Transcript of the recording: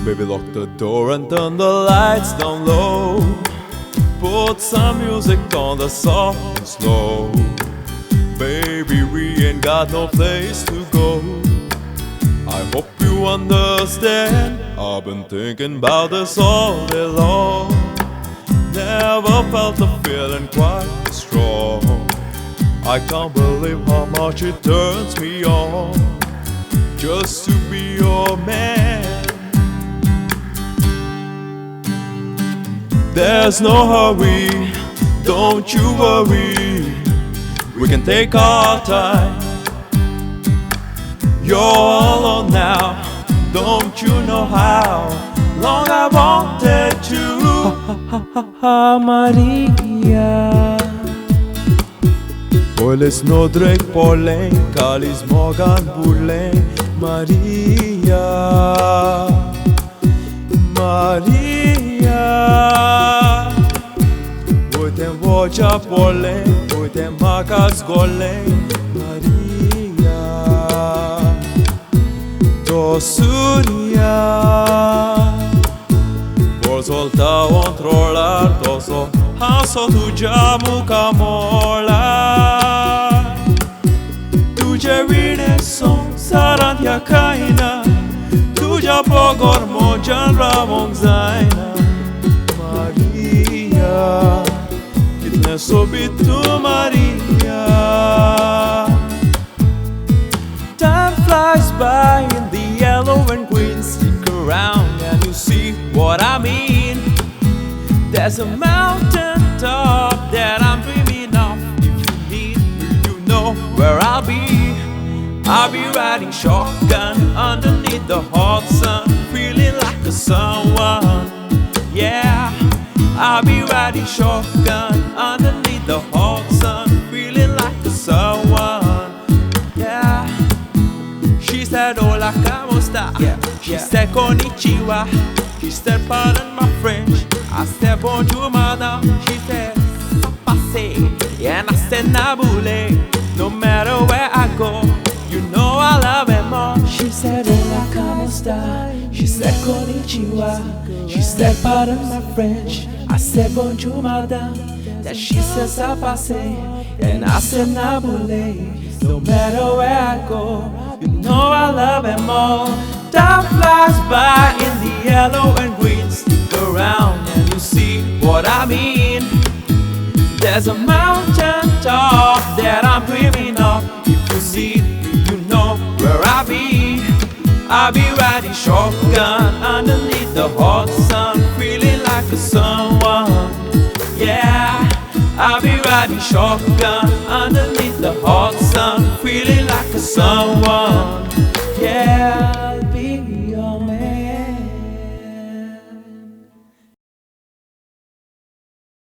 Baby, lock the door and turn the lights down low. Put some music on the soft and slow. Baby, we ain't got no place to go. I hope you understand. I've been thinking about this all day long. Never felt the feeling quite strong. I can't believe how much it turns me on just to be your man. There's no hurry, don't you worry. We can take our time. You're all alone now, don't you know how long I wanted to? Maria. Poiles no drek polen, kalis mogan burlen. Maria, Maria. Uite-n vocea polen, uite-n makas golen. Maria, Tosuria. Por solta controlar, toso haso tu jamu kamola. Tuja son saran ya kaina. Tuja pogor mojan ramon zaina. Maria, kitne sobitu Maria. Time flies by in the yellow and green. Stick around and you see what I mean. There's a mountain top that I'm dreaming of. If you need me, you know where I'll be. I'll be riding shotgun underneath the hot sun, feeling like a someone. Yeah, I'll be riding shotgun underneath the hot sun, feeling like a someone. Yeah. She said, hola, como esta? Yeah. She said, konnichiwa. She said, pardon my French. I said, bonjour, madame. She said, ça passe. And I said, nabule. No matter where I go, you know I love her more. She said, hola, como esta? She said, konnichiwa. She said, pardon my French. I said, bonjour, madame. Then she said, ça passe. And I said, nabule. No matter where I go, you know I love her more. Time flies by in the yellow and green. Stick around and you see what I mean. There's a mountain top that I'm dreaming of. If you see, you know where I'll be. I'll be riding shotgun underneath the hot sun, feeling like a someone. Yeah, I'll be riding shotgun underneath the hot sun, feeling like a someone.